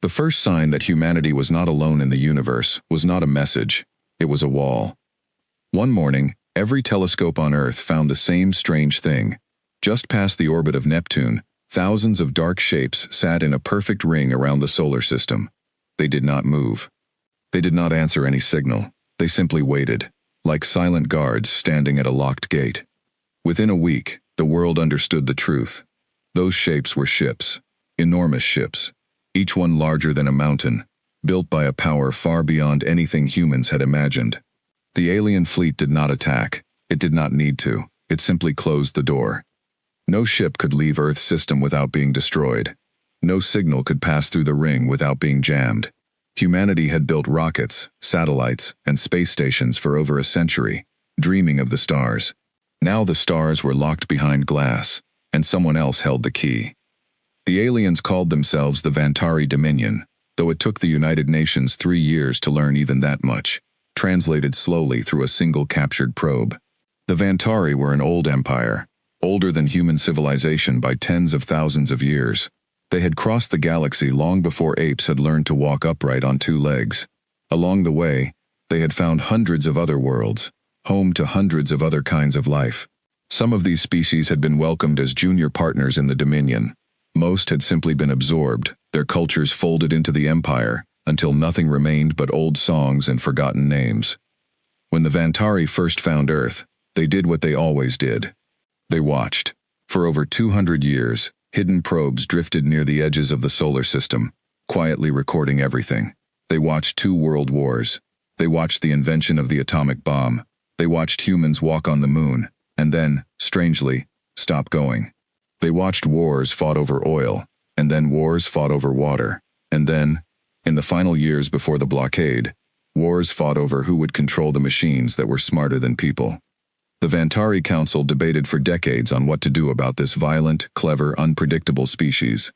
The first sign that humanity was not alone in the universe was not a message, it was a wall. One morning, every telescope on Earth found the same strange thing. Just past the orbit of Neptune, thousands of dark shapes sat in a perfect ring around the solar system. They did not move. They did not answer any signal. They simply waited, like silent guards standing at a locked gate. Within a week, the world understood the truth. Those shapes were ships, enormous ships, each one larger than a mountain, built by a power far beyond anything humans had imagined. The alien fleet did not attack. It did not need to. It simply closed the door. No ship could leave Earth's system without being destroyed. No signal could pass through the ring without being jammed. Humanity had built rockets, satellites, and space stations for over a century, dreaming of the stars. Now the stars were locked behind glass, and someone else held the key. The aliens called themselves the Vantari Dominion, though it took the United Nations 3 years to learn even that much, translated slowly through a single captured probe. The Vantari were an old empire, older than human civilization by tens of thousands of years. They had crossed the galaxy long before apes had learned to walk upright on 2 legs. Along the way, they had found hundreds of other worlds, home to hundreds of other kinds of life. Some of these species had been welcomed as junior partners in the Dominion. Most had simply been absorbed, their cultures folded into the empire, until nothing remained but old songs and forgotten names. When the Vantari first found Earth, they did what they always did. They watched. For over 200 years, hidden probes drifted near the edges of the solar system, quietly recording everything. They watched 2 world wars. They watched the invention of the atomic bomb. They watched humans walk on the moon, and then, strangely, stop going. They watched wars fought over oil, and then wars fought over water, and then, in the final years before the blockade, wars fought over who would control the machines that were smarter than people. The Vantari Council debated for decades on what to do about this violent, clever, unpredictable species.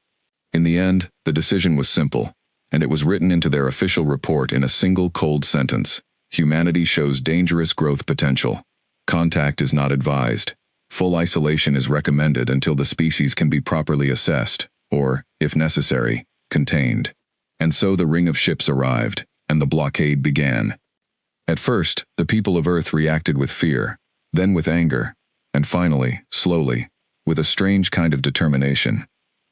In the end, the decision was simple, and it was written into their official report in a single cold sentence. Humanity shows dangerous growth potential. Contact is not advised. Full isolation is recommended until the species can be properly assessed, or, if necessary, contained. And so the ring of ships arrived, and the blockade began. At first, the people of Earth reacted with fear, then with anger, and finally, slowly, with a strange kind of determination.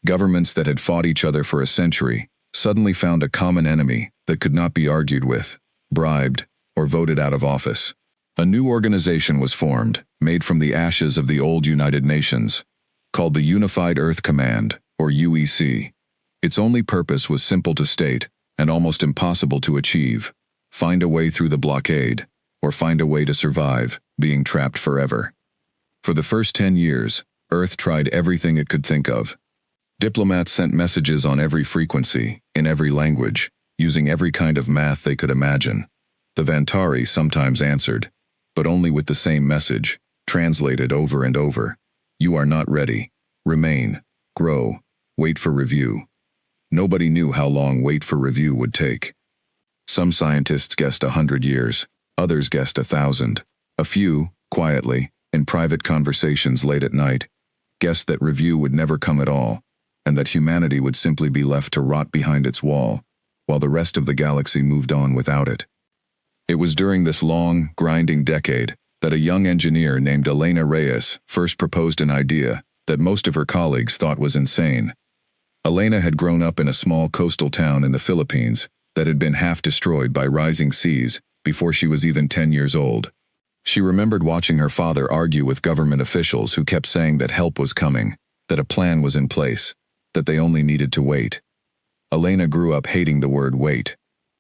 Governments that had fought each other for a century suddenly found a common enemy that could not be argued with, bribed, or voted out of office. A new organization was formed, made from the ashes of the old United Nations, called the Unified Earth Command, or UEC. Its only purpose was simple to state, and almost impossible to achieve: find a way through the blockade, or find a way to survive, being trapped forever. For the first 10 years, Earth tried everything it could think of. Diplomats sent messages on every frequency, in every language, using every kind of math they could imagine. The Vantari sometimes answered, but only with the same message, translated over and over. You are not ready. Remain. Grow. Wait for review. Nobody knew how long wait for review would take. Some scientists guessed 100 years, others guessed 1,000. A few, quietly, in private conversations late at night, guessed that review would never come at all, and that humanity would simply be left to rot behind its wall, while the rest of the galaxy moved on without it. It was during this long, grinding decade that a young engineer named Elena Reyes first proposed an idea that most of her colleagues thought was insane. Elena had grown up in a small coastal town in the Philippines that had been half destroyed by rising seas before she was even 10 years old. She remembered watching her father argue with government officials who kept saying that help was coming, that a plan was in place, that they only needed to wait. Elena grew up hating the word wait.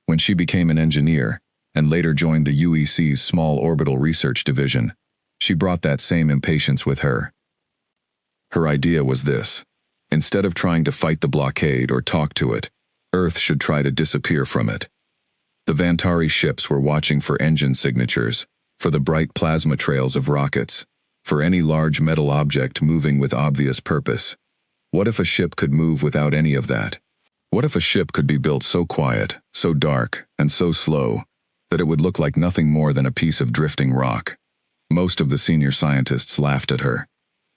When she became an engineer, and later joined the UEC's Small Orbital Research Division, she brought that same impatience with her. Her idea was this: instead of trying to fight the blockade or talk to it, Earth should try to disappear from it. The Vantari ships were watching for engine signatures, for the bright plasma trails of rockets, for any large metal object moving with obvious purpose. What if a ship could move without any of that? What if a ship could be built so quiet, so dark, and so slow, that it would look like nothing more than a piece of drifting rock? Most of the senior scientists laughed at her.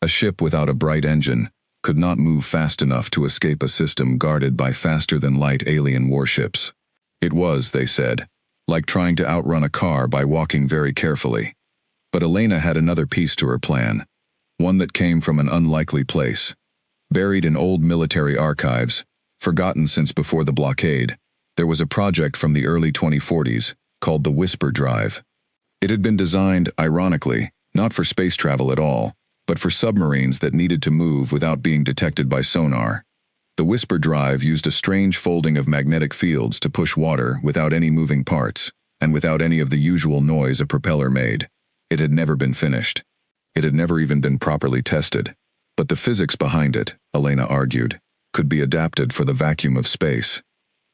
A ship without a bright engine, could not move fast enough to escape a system guarded by faster-than-light alien warships. It was, they said, like trying to outrun a car by walking very carefully. But Elena had another piece to her plan, one that came from an unlikely place. Buried in old military archives, forgotten since before the blockade, there was a project from the early 2040s called the Whisper Drive. It had been designed, ironically, not for space travel at all, but for submarines that needed to move without being detected by sonar. The Whisper Drive used a strange folding of magnetic fields to push water without any moving parts, and without any of the usual noise a propeller made. It had never been finished. It had never even been properly tested. But the physics behind it, Elena argued, could be adapted for the vacuum of space.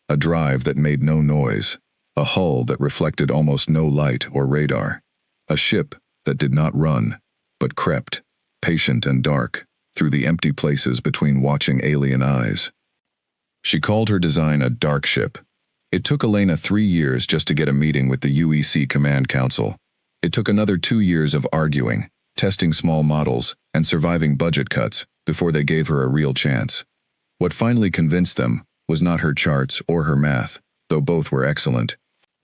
A drive that made no noise, a hull that reflected almost no light or radar, a ship that did not run, but crept, patient and dark, through the empty places between watching alien eyes. She called her design a dark ship. It took Elena 3 years just to get a meeting with the UEC Command Council. It took another 2 years of arguing, testing small models, and surviving budget cuts before they gave her a real chance. What finally convinced them was not her charts or her math, though both were excellent.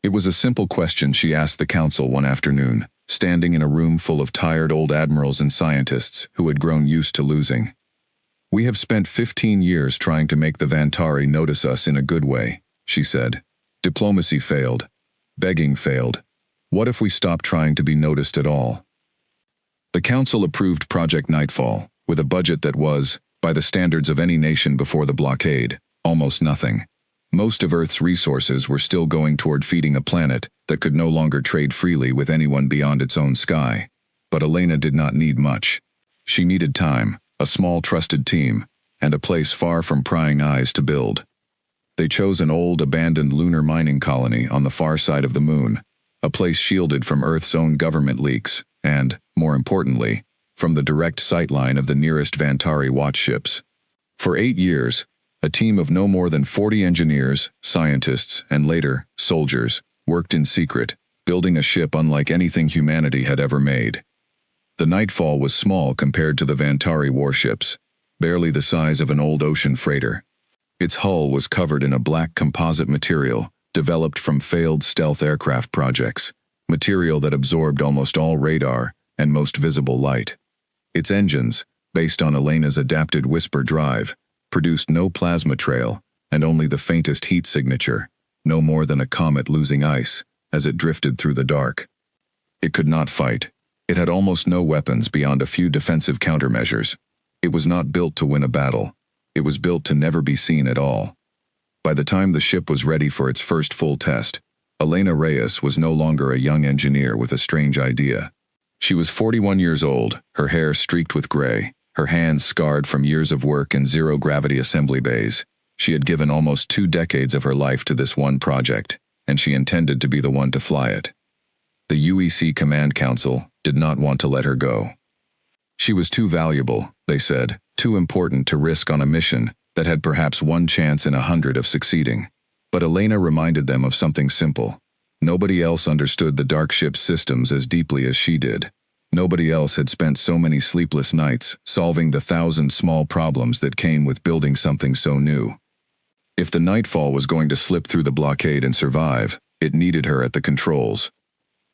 It was a simple question she asked the council one afternoon, standing in a room full of tired old admirals and scientists who had grown used to losing. "We have spent 15 years trying to make the Vantari notice us in a good way," she said. "Diplomacy failed. Begging failed. What if we stop trying to be noticed at all?" The council approved Project Nightfall, with a budget that was, by the standards of any nation before the blockade, almost nothing. Most of Earth's resources were still going toward feeding a planet that could no longer trade freely with anyone beyond its own sky. But Elena did not need much. She needed time, a small trusted team, and a place far from prying eyes to build. They chose an old abandoned lunar mining colony on the far side of the moon, a place shielded from Earth's own government leaks, and, more importantly, from the direct sightline of the nearest Vantari watchships. For 8 years, a team of no more than 40 engineers, scientists, and later, soldiers, worked in secret, building a ship unlike anything humanity had ever made. The Nightfall was small compared to the Vantari warships, barely the size of an old ocean freighter. Its hull was covered in a black composite material developed from failed stealth aircraft projects, material that absorbed almost all radar and most visible light. Its engines, based on Elena's adapted Whisper Drive, produced no plasma trail and only the faintest heat signature, no more than a comet losing ice, as it drifted through the dark. It could not fight. It had almost no weapons beyond a few defensive countermeasures. It was not built to win a battle. It was built to never be seen at all. By the time the ship was ready for its first full test, Elena Reyes was no longer a young engineer with a strange idea. She was 41 years old, her hair streaked with gray, her hands scarred from years of work in zero-gravity assembly bays. She had given almost 2 decades of her life to this one project, and she intended to be the one to fly it. The UEC Command Council did not want to let her go. She was too valuable, they said, too important to risk on a mission that had perhaps 1 chance in 100 of succeeding. But Elena reminded them of something simple. Nobody else understood the dark ship's systems as deeply as she did. Nobody else had spent so many sleepless nights solving the 1,000 small problems that came with building something so new. If the Nightfall was going to slip through the blockade and survive, it needed her at the controls.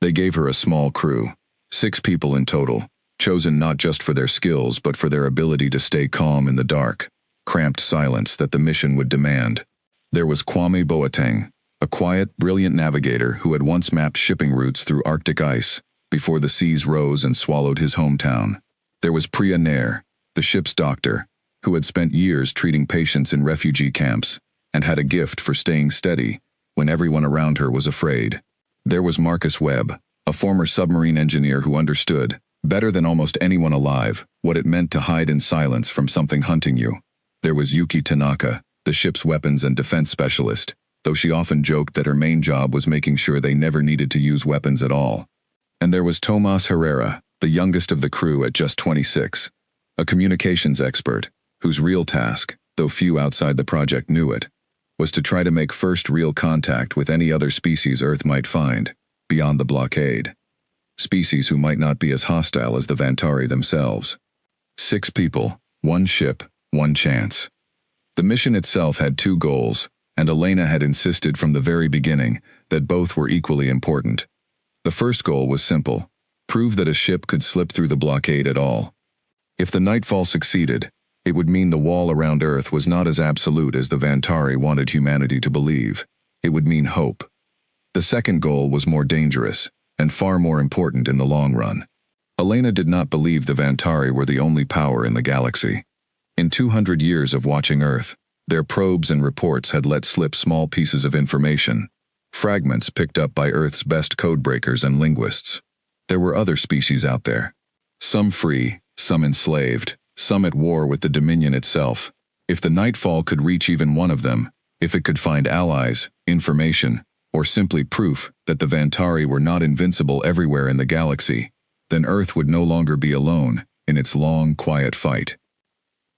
They gave her a small crew, 6 people in total, chosen not just for their skills but for their ability to stay calm in the dark, cramped silence that the mission would demand. There was Kwame Boateng, a quiet, brilliant navigator who had once mapped shipping routes through Arctic ice, before the seas rose and swallowed his hometown. There was Priya Nair, the ship's doctor, who had spent years treating patients in refugee camps, and had a gift for staying steady when everyone around her was afraid. There was Marcus Webb, a former submarine engineer who understood, better than almost anyone alive, what it meant to hide in silence from something hunting you. There was Yuki Tanaka, the ship's weapons and defense specialist, though she often joked that her main job was making sure they never needed to use weapons at all. And there was Tomas Herrera, the youngest of the crew at just 26, a communications expert, whose real task, though few outside the project knew it, was to try to make first real contact with any other species Earth might find, beyond the blockade. Species who might not be as hostile as the Vantari themselves. 6 people, 1 ship, one chance. The mission itself had two goals, and Elena had insisted from the very beginning that both were equally important. The first goal was simple: prove that a ship could slip through the blockade at all. If the Nightfall succeeded, it would mean the wall around Earth was not as absolute as the Vantari wanted humanity to believe. It would mean hope. The second goal was more dangerous, and far more important in the long run. Elena did not believe the Vantari were the only power in the galaxy. In 200 years of watching Earth, their probes and reports had let slip small pieces of information, fragments picked up by Earth's best codebreakers and linguists. There were other species out there. Some free, some enslaved, some at war with the Dominion itself. If the Nightfall could reach even one of them, if it could find allies, information, or simply proof that the Vantari were not invincible everywhere in the galaxy, then Earth would no longer be alone in its long, quiet fight.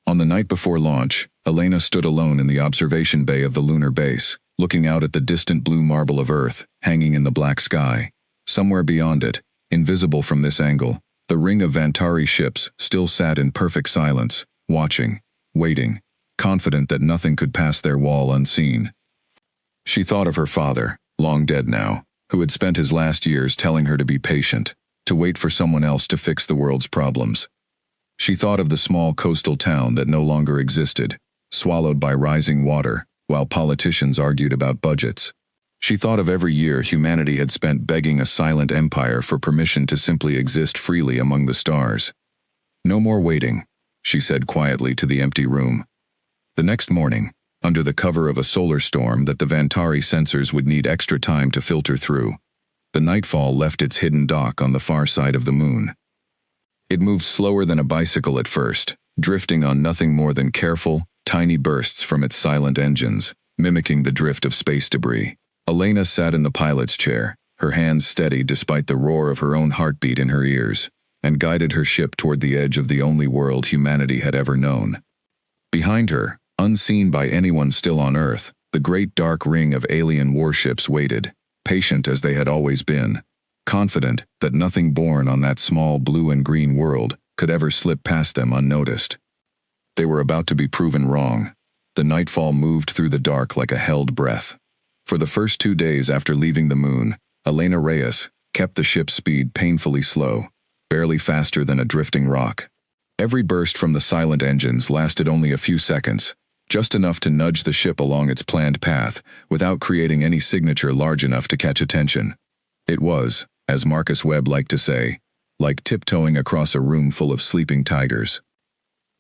On the night before launch, Elena stood alone in the observation bay of the lunar base, looking out at the distant blue marble of Earth hanging in the black sky. Somewhere beyond it, invisible from this angle, the ring of Vantari ships still sat in perfect silence, watching, waiting, confident that nothing could pass their wall unseen. She thought of her father, long dead now, who had spent his last years telling her to be patient, to wait for someone else to fix the world's problems. She thought of the small coastal town that no longer existed, swallowed by rising water, while politicians argued about budgets. She thought of every year humanity had spent begging a silent empire for permission to simply exist freely among the stars. "No more waiting," she said quietly to the empty room. The next morning, under the cover of a solar storm that the Vantari sensors would need extra time to filter through, the Nightfall left its hidden dock on the far side of the moon. It moved slower than a bicycle at first, drifting on nothing more than careful, tiny bursts from its silent engines, mimicking the drift of space debris. Elena sat in the pilot's chair, her hands steady despite the roar of her own heartbeat in her ears, and guided her ship toward the edge of the only world humanity had ever known. Behind her, unseen by anyone still on Earth, the great dark ring of alien warships waited, patient as they had always been, confident that nothing born on that small blue and green world could ever slip past them unnoticed. They were about to be proven wrong. The Nightfall moved through the dark like a held breath. For the first 2 days after leaving the moon, Elena Reyes kept the ship's speed painfully slow, barely faster than a drifting rock. Every burst from the silent engines lasted only a few seconds, just enough to nudge the ship along its planned path without creating any signature large enough to catch attention. It was, as Marcus Webb liked to say, like tiptoeing across a room full of sleeping tigers.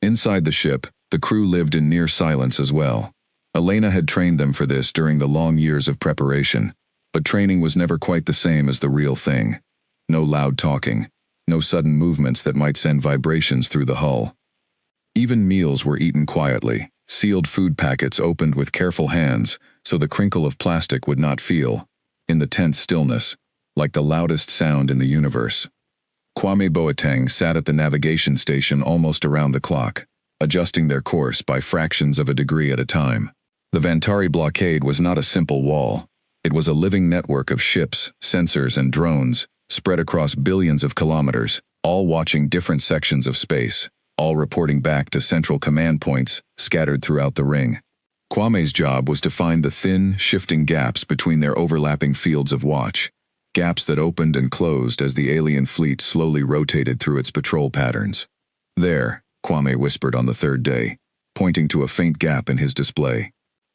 Inside the ship, the crew lived in near silence as well. Elena had trained them for this during the long years of preparation, but training was never quite the same as the real thing. No loud talking, no sudden movements that might send vibrations through the hull. Even meals were eaten quietly, sealed food packets opened with careful hands so the crinkle of plastic would not feel, in the tense stillness, like the loudest sound in the universe. Kwame Boateng sat at the navigation station almost around the clock, adjusting their course by fractions of a degree at a time. The Vantari blockade was not a simple wall. It was a living network of ships, sensors, and drones, spread across billions of kilometers, all watching different sections of space, all reporting back to central command points scattered throughout the ring. Kwame's job was to find the thin, shifting gaps between their overlapping fields of watch, gaps that opened and closed as the alien fleet slowly rotated through its patrol patterns. "There," Kwame whispered on the third day, pointing to a faint gap in his display.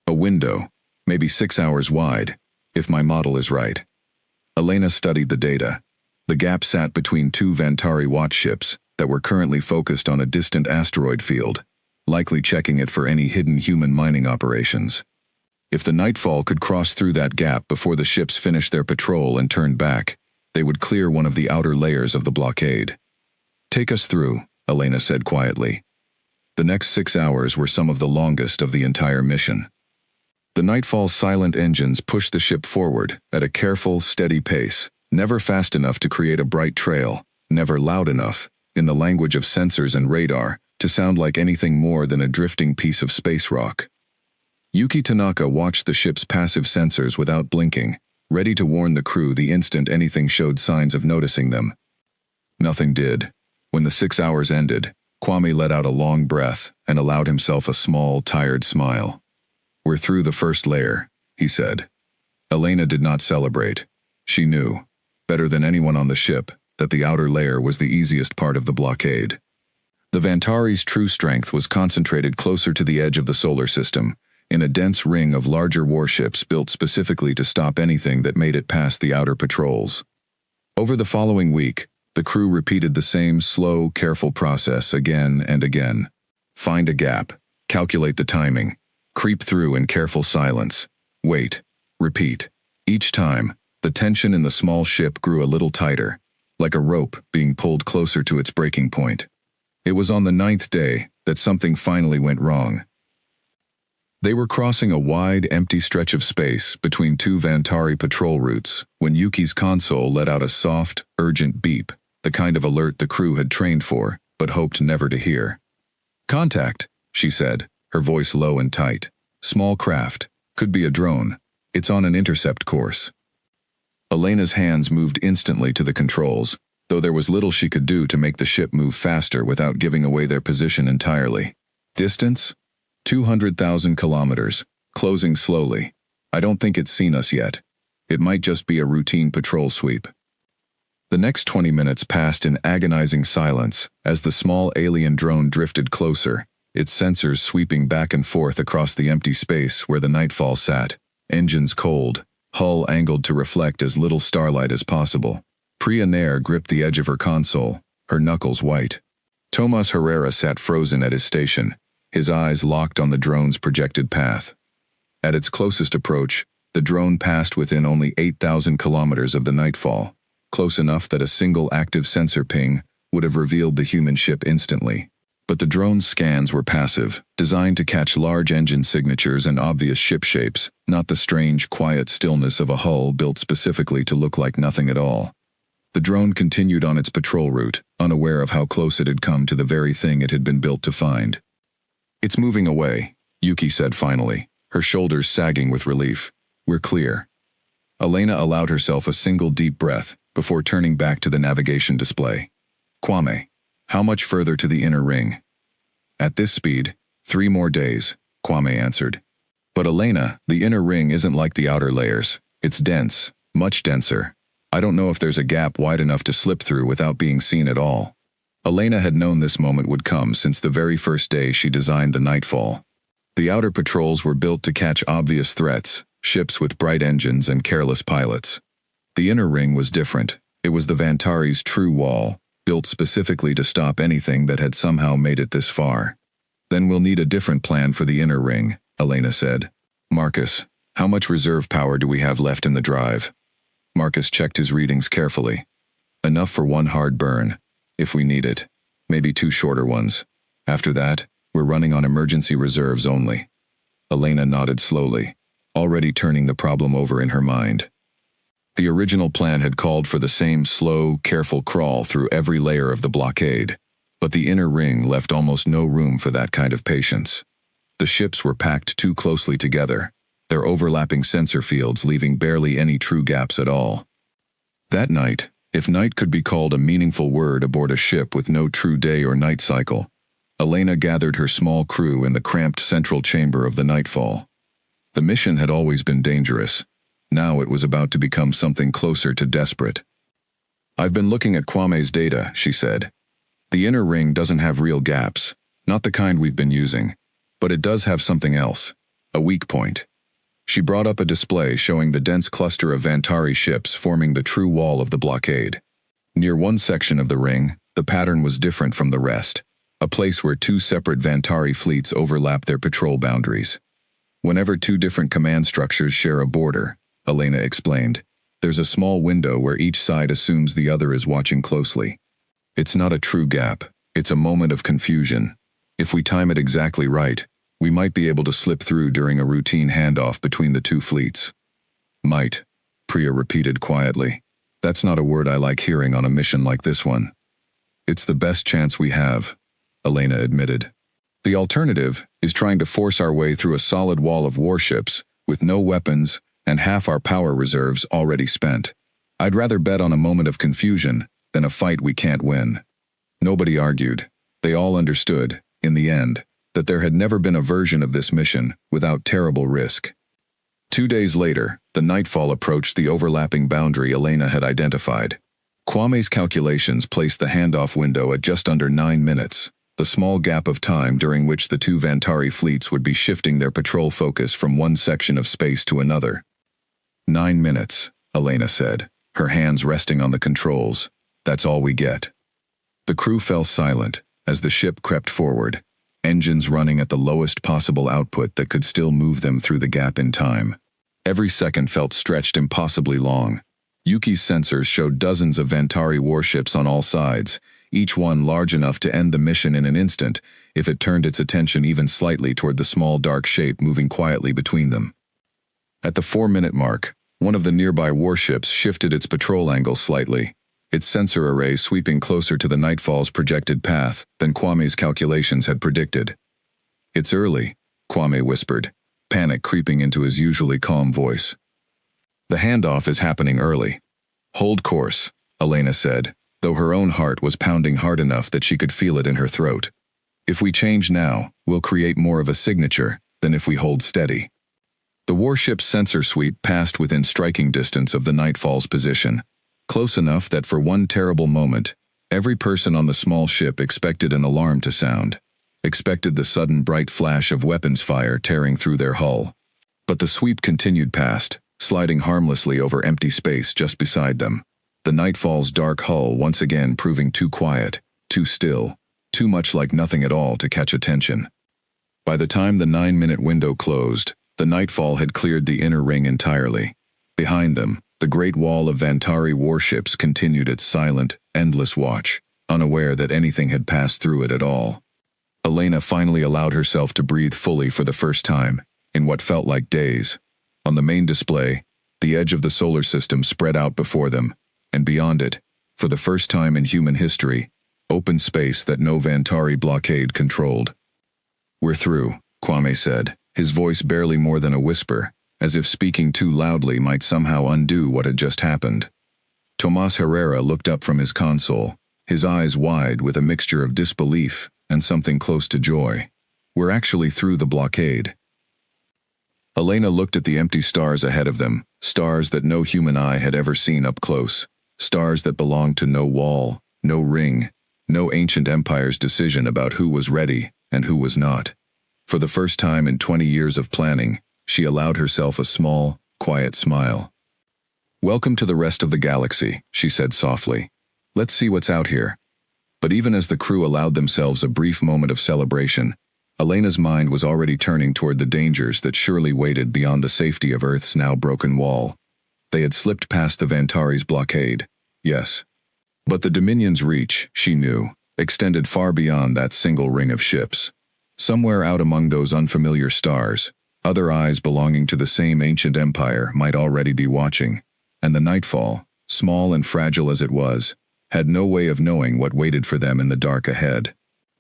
"A window, maybe 6 hours wide, if my model is right." Elena studied the data. The gap sat between 2 Vantari watch ships that were currently focused on a distant asteroid field, likely checking it for any hidden human mining operations. If the Nightfall could cross through that gap before the ships finished their patrol and turned back, they would clear one of the outer layers of the blockade. "Take us through," Elena said quietly. The next 6 hours were some of the longest of the entire mission. The Nightfall's silent engines pushed the ship forward at a careful, steady pace, never fast enough to create a bright trail, never loud enough, in the language of sensors and radar, to sound like anything more than a drifting piece of space rock. Yuki Tanaka watched the ship's passive sensors without blinking, ready to warn the crew the instant anything showed signs of noticing them. Nothing did. When the 6 hours ended, Kwame let out a long breath and allowed himself a small, tired smile. "We're through the first layer," he said. Elena did not celebrate. She knew, better than anyone on the ship, that the outer layer was the easiest part of the blockade. The Vantari's true strength was concentrated closer to the edge of the solar system, in a dense ring of larger warships built specifically to stop anything that made it past the outer patrols. Over the following week, the crew repeated the same slow, careful process again and again. Find a gap, calculate the timing, creep through in careful silence, wait, repeat. Each time, the tension in the small ship grew a little tighter, like a rope being pulled closer to its breaking point. It was on the 9th day that something finally went wrong. They were crossing a wide, empty stretch of space between two Vantari patrol routes when Yuki's console let out a soft, urgent beep, the kind of alert the crew had trained for, but hoped never to hear. "Contact," she said, her voice low and tight. "Small craft. Could be a drone. It's on an intercept course." Elena's hands moved instantly to the controls, though there was little she could do to make the ship move faster without giving away their position entirely. Distance? 200,000 kilometers, closing slowly. I don't think it's seen us yet. It might just be a routine patrol sweep. The next 20 minutes passed in agonizing silence as the small alien drone drifted closer, its sensors sweeping back and forth across the empty space where the nightfall sat, engines cold, hull angled to reflect as little starlight as possible. Priya Nair gripped the edge of her console, her knuckles white. Tomas Herrera sat frozen at his station, his eyes locked on the drone's projected path. At its closest approach, the drone passed within only 8,000 kilometers of the nightfall, close enough that a single active sensor ping would have revealed the human ship instantly. But the drone's scans were passive, designed to catch large engine signatures and obvious ship shapes, not the strange, quiet stillness of a hull built specifically to look like nothing at all. The drone continued on its patrol route, unaware of how close it had come to the very thing it had been built to find. "It's moving away," Yuki said finally, her shoulders sagging with relief. "We're clear." Elena allowed herself a single deep breath before turning back to the navigation display. "Kwame, how much further to the inner ring?" "At this speed, 3 more days," Kwame answered. "But Elena, the inner ring isn't like the outer layers. It's dense, much denser. I don't know if there's a gap wide enough to slip through without being seen at all." Elena had known this moment would come since the very first day she designed the Nightfall. The outer patrols were built to catch obvious threats, ships with bright engines and careless pilots. The inner ring was different. It was the Vantari's true wall, built specifically to stop anything that had somehow made it this far. "Then we'll need a different plan for the inner ring," Elena said. "Marcus, how much reserve power do we have left in the drive?" Marcus checked his readings carefully. "Enough for 1 hard burn, if we need it. Maybe 2 shorter ones. After that, we're running on emergency reserves only." Elena nodded slowly, already turning the problem over in her mind. The original plan had called for the same slow, careful crawl through every layer of the blockade, but the inner ring left almost no room for that kind of patience. The ships were packed too closely together, their overlapping sensor fields leaving barely any true gaps at all. That night, if night could be called a meaningful word aboard a ship with no true day or night cycle, Elena gathered her small crew in the cramped central chamber of the Nightfall. The mission had always been dangerous. Now it was about to become something closer to desperate. "I've been looking at Kwame's data," she said. "The inner ring doesn't have real gaps, not the kind we've been using, but it does have something else, a weak point." She brought up a display showing the dense cluster of Vantari ships forming the true wall of the blockade. Near one section of the ring, the pattern was different from the rest, a place where 2 separate Vantari fleets overlap their patrol boundaries. "Whenever 2 different command structures share a border," Elena explained, "there's a small window where each side assumes the other is watching closely. It's not a true gap, it's a moment of confusion. If we time it exactly right, we might be able to slip through during a routine handoff between the 2 fleets." "Might," Priya repeated quietly. "That's not a word I like hearing on a mission like this one." "It's the best chance we have," Elena admitted. "The alternative is trying to force our way through a solid wall of warships with no weapons and half our power reserves already spent. I'd rather bet on a moment of confusion than a fight we can't win." Nobody argued. They all understood, in the end, that there had never been a version of this mission without terrible risk. 2 days later, the nightfall approached the overlapping boundary Elena had identified. Kwame's calculations placed the handoff window at just under 9 minutes, the small gap of time during which the two Vantari fleets would be shifting their patrol focus from one section of space to another. 9 minutes, Elena said, her hands resting on the controls. That's all we get. The crew fell silent as the ship crept forward, engines running at the lowest possible output that could still move them through the gap in time. Every second felt stretched impossibly long. Yuki's sensors showed dozens of Vantari warships on all sides, each one large enough to end the mission in an instant if it turned its attention even slightly toward the small dark shape moving quietly between them. At the 4-minute mark, one of the nearby warships shifted its patrol angle slightly, its sensor array sweeping closer to the Nightfall's projected path than Kwame's calculations had predicted. "It's early," Kwame whispered, panic creeping into his usually calm voice. "The handoff is happening early." "Hold course," Elena said, though her own heart was pounding hard enough that she could feel it in her throat. "If we change now, we'll create more of a signature than if we hold steady." The warship's sensor sweep passed within striking distance of the Nightfall's position, close enough that for one terrible moment, every person on the small ship expected an alarm to sound, expected the sudden bright flash of weapons fire tearing through their hull. But the sweep continued past, sliding harmlessly over empty space just beside them, the Nightfall's dark hull once again proving too quiet, too still, too much like nothing at all to catch attention. By the time the 9-minute window closed, the Nightfall had cleared the inner ring entirely. Behind them, the great wall of Vantari warships continued its silent, endless watch, unaware that anything had passed through it at all. Elena finally allowed herself to breathe fully for the first time, in what felt like days. On the main display, the edge of the solar system spread out before them, and beyond it, for the first time in human history, open space that no Vantari blockade controlled. "We're through," Kwame said, his voice barely more than a whisper, as if speaking too loudly might somehow undo what had just happened. Tomas Herrera looked up from his console, his eyes wide with a mixture of disbelief and something close to joy. "We're actually through the blockade." Elena looked at the empty stars ahead of them, stars that no human eye had ever seen up close, stars that belonged to no wall, no ring, no ancient empire's decision about who was ready and who was not. For the first time in 20 years of planning, she allowed herself a small, quiet smile. "Welcome to the rest of the galaxy," she said softly. "Let's see what's out here." But even as the crew allowed themselves a brief moment of celebration, Elena's mind was already turning toward the dangers that surely waited beyond the safety of Earth's now broken wall. They had slipped past the Vantari's blockade, yes. But the Dominion's reach, she knew, extended far beyond that single ring of ships. Somewhere out among those unfamiliar stars, other eyes belonging to the same ancient empire might already be watching, and the Nightfall, small and fragile as it was, had no way of knowing what waited for them in the dark ahead.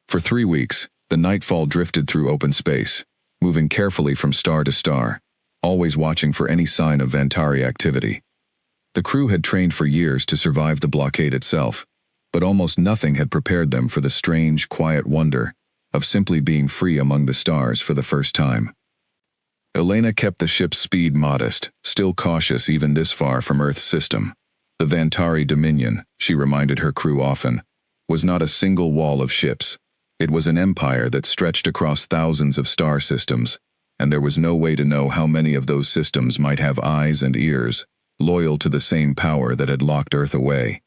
For 3 weeks, the Nightfall drifted through open space, moving carefully from star to star, always watching for any sign of Vantari activity. The crew had trained for years to survive the blockade itself, but almost nothing had prepared them for the strange, quiet wonder of simply being free among the stars for the first time. Elena kept the ship's speed modest, still cautious even this far from Earth's system. The Vantari Dominion, she reminded her crew often, was not a single wall of ships. It was an empire that stretched across thousands of star systems, and there was no way to know how many of those systems might have eyes and ears, loyal to the same power that had locked Earth away.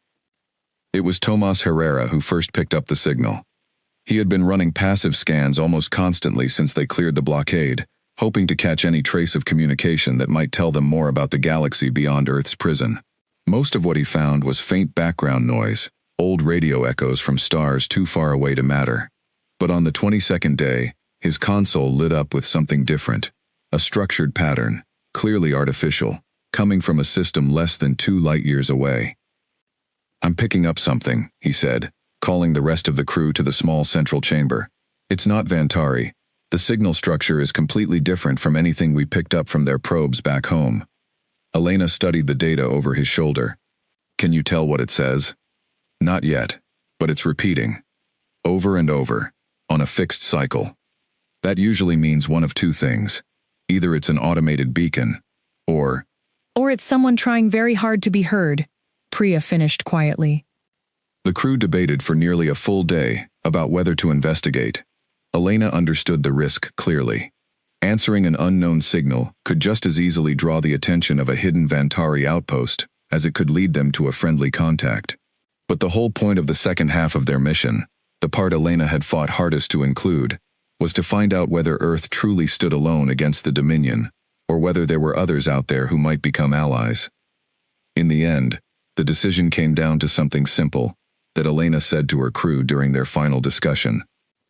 It was Tomas Herrera who first picked up the signal. He had been running passive scans almost constantly since they cleared the blockade, hoping to catch any trace of communication that might tell them more about the galaxy beyond Earth's prison. Most of what he found was faint background noise, old radio echoes from stars too far away to matter. But on the 22nd day, his console lit up with something different, a structured pattern, clearly artificial, coming from a system less than 2 light-years away. "I'm picking up something," he said, calling the rest of the crew to the small central chamber. "It's not Vantari. The signal structure is completely different from anything we picked up from their probes back home." Elena studied the data over his shoulder. "Can you tell what it says?" "Not yet, but it's repeating." over and over, on a fixed cycle. That usually means one of two things. Either it's an automated beacon, or it's someone trying very hard to be heard, Priya finished quietly. The crew debated for nearly a full day about whether to investigate. Elena understood the risk clearly. Answering an unknown signal could just as easily draw the attention of a hidden Vantari outpost as it could lead them to a friendly contact. But the whole point of the second half of their mission, the part Elena had fought hardest to include, was to find out whether Earth truly stood alone against the Dominion, or whether there were others out there who might become allies. In the end, the decision came down to something simple that Elena said to her crew during their final discussion.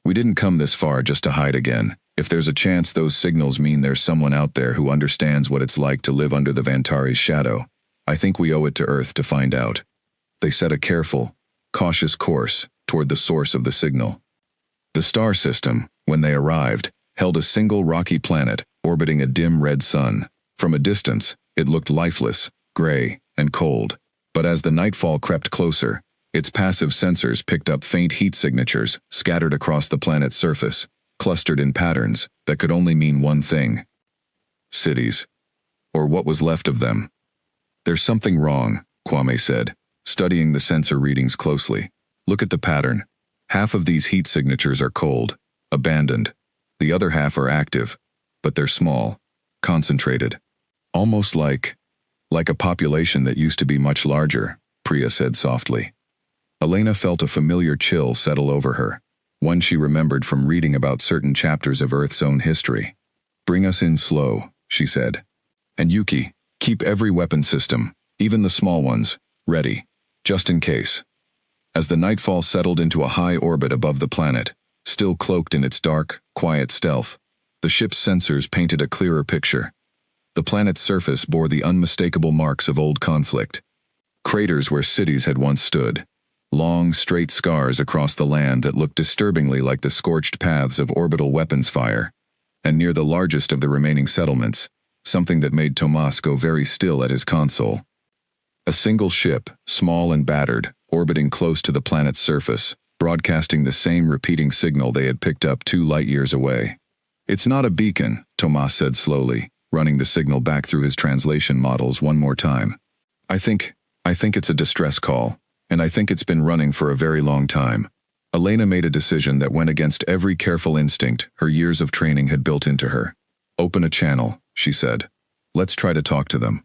We didn't come this far just to hide again. If there's a chance those signals mean there's someone out there who understands what it's like to live under the Vantari's shadow, I think we owe it to Earth to find out. They set a careful, cautious course toward the source of the signal. The star system, when they arrived, held a single rocky planet orbiting a dim red sun. From a distance, it looked lifeless, gray, and cold. But as the nightfall crept closer, its passive sensors picked up faint heat signatures scattered across the planet's surface, clustered in patterns that could only mean one thing. Cities. Or what was left of them. There's something wrong, Kwame said, studying the sensor readings closely. Look at the pattern. Half of these heat signatures are cold, abandoned. The other half are active, but they're small, concentrated. Almost like a population that used to be much larger, Priya said softly. Elena felt a familiar chill settle over her, one she remembered from reading about certain chapters of Earth's own history. Bring us in slow, she said. And Yuki, keep every weapon system, even the small ones, ready, just in case. As the nightfall settled into a high orbit above the planet, still cloaked in its dark, quiet stealth, the ship's sensors painted a clearer picture. The planet's surface bore the unmistakable marks of old conflict. Craters where cities had once stood. Long, straight scars across the land that looked disturbingly like the scorched paths of orbital weapons fire. And near the largest of the remaining settlements, something that made Tomas go very still at his console. A single ship, small and battered, orbiting close to the planet's surface, broadcasting the same repeating signal they had picked up 2 light-years away. It's not a beacon, Tomas said slowly, running the signal back through his translation models one more time. I think it's a distress call, and I think it's been running for a very long time. Elena made a decision that went against every careful instinct her years of training had built into her. Open a channel, she said. Let's try to talk to them.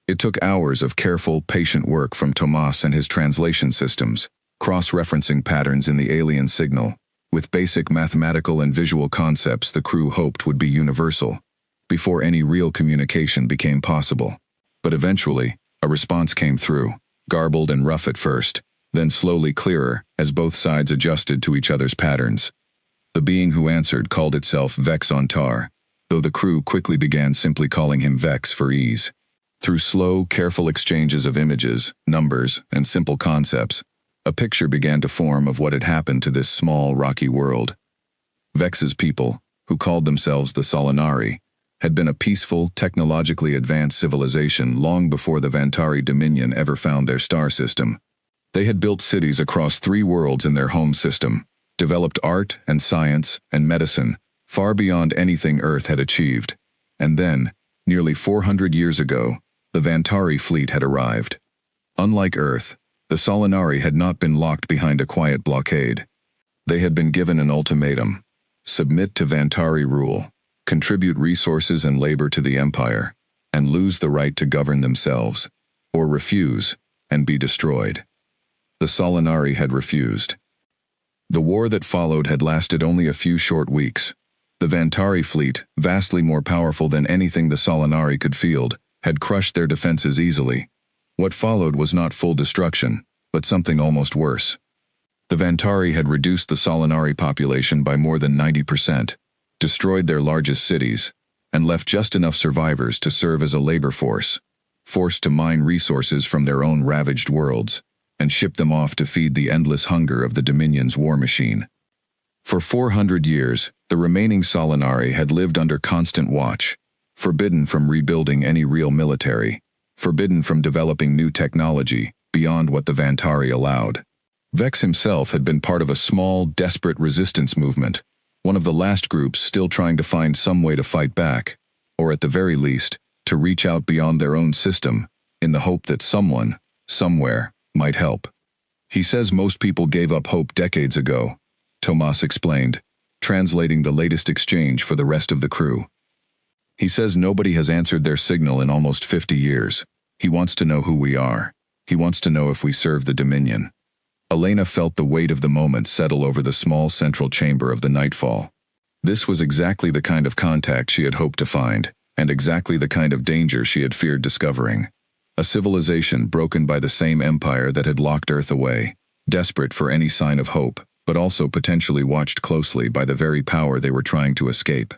It took hours of careful, patient work from Tomas and his translation systems, cross-referencing patterns in the alien signal, with basic mathematical and visual concepts the crew hoped would be universal, before any real communication became possible. But eventually, a response came through, garbled and rough at first, then slowly clearer as both sides adjusted to each other's patterns. The being who answered called itself Vex on Tar, though the crew quickly began simply calling him Vex for ease. Through slow, careful exchanges of images, numbers, and simple concepts, a picture began to form of what had happened to this small, rocky world. Vex's people, who called themselves the Solinari, had been a peaceful, technologically advanced civilization long before the Vantari Dominion ever found their star system. They had built cities across 3 worlds in their home system, developed art and science and medicine far beyond anything Earth had achieved. And then, nearly 400 years ago, the Vantari fleet had arrived. Unlike Earth, the Solinari had not been locked behind a quiet blockade. They had been given an ultimatum: submit to Vantari rule, contribute resources and labor to the Empire, and lose the right to govern themselves, or refuse, and be destroyed. The Solinari had refused. The war that followed had lasted only a few short weeks. The Vantari fleet, vastly more powerful than anything the Solinari could field, had crushed their defenses easily. What followed was not full destruction, but something almost worse. The Vantari had reduced the Solinari population by more than 90%, destroyed their largest cities, and left just enough survivors to serve as a labor force, forced to mine resources from their own ravaged worlds, and ship them off to feed the endless hunger of the Dominion's war machine. For 400 years, the remaining Solinari had lived under constant watch, forbidden from rebuilding any real military, forbidden from developing new technology beyond what the Vantari allowed. Vex himself had been part of a small, desperate resistance movement, one of the last groups still trying to find some way to fight back, or at the very least, to reach out beyond their own system, in the hope that someone, somewhere, might help. He says most people gave up hope decades ago, Tomas explained, translating the latest exchange for the rest of the crew. He says nobody has answered their signal in almost 50 years. He wants to know who we are. He wants to know if we serve the Dominion. Elena felt the weight of the moment settle over the small central chamber of the Nightfall. This was exactly the kind of contact she had hoped to find, and exactly the kind of danger she had feared discovering. A civilization broken by the same empire that had locked Earth away, desperate for any sign of hope, but also potentially watched closely by the very power they were trying to escape.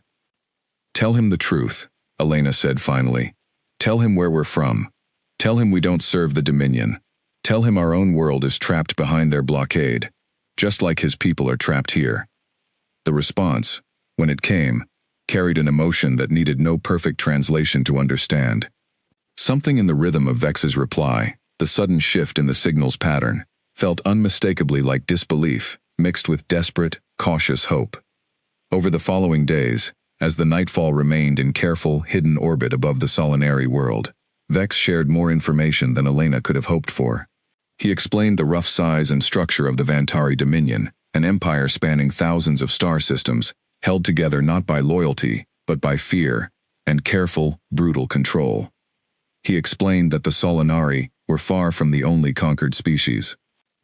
"Tell him the truth," Elena said finally. "Tell him where we're from. Tell him we don't serve the Dominion. Tell him our own world is trapped behind their blockade, just like his people are trapped here." The response, when it came, carried an emotion that needed no perfect translation to understand. Something in the rhythm of Vex's reply, the sudden shift in the signal's pattern, felt unmistakably like disbelief, mixed with desperate, cautious hope. Over the following days, as the Nightfall remained in careful, hidden orbit above the Solinari world, Vex shared more information than Elena could have hoped for. He explained the rough size and structure of the Vantari Dominion, an empire spanning thousands of star systems, held together not by loyalty, but by fear, and careful, brutal control. He explained that the Solinari were far from the only conquered species.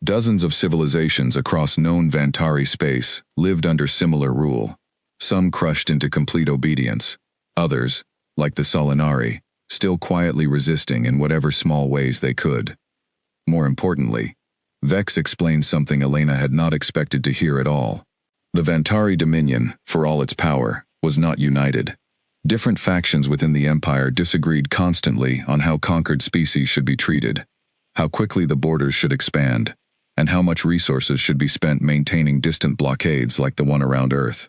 Dozens of civilizations across known Vantari space lived under similar rule, some crushed into complete obedience, others, like the Solinari, still quietly resisting in whatever small ways they could. More importantly, Vex explained something Elena had not expected to hear at all. The Vantari Dominion, for all its power, was not united. Different factions within the empire disagreed constantly on how conquered species should be treated, how quickly the borders should expand, and how much resources should be spent maintaining distant blockades like the one around Earth.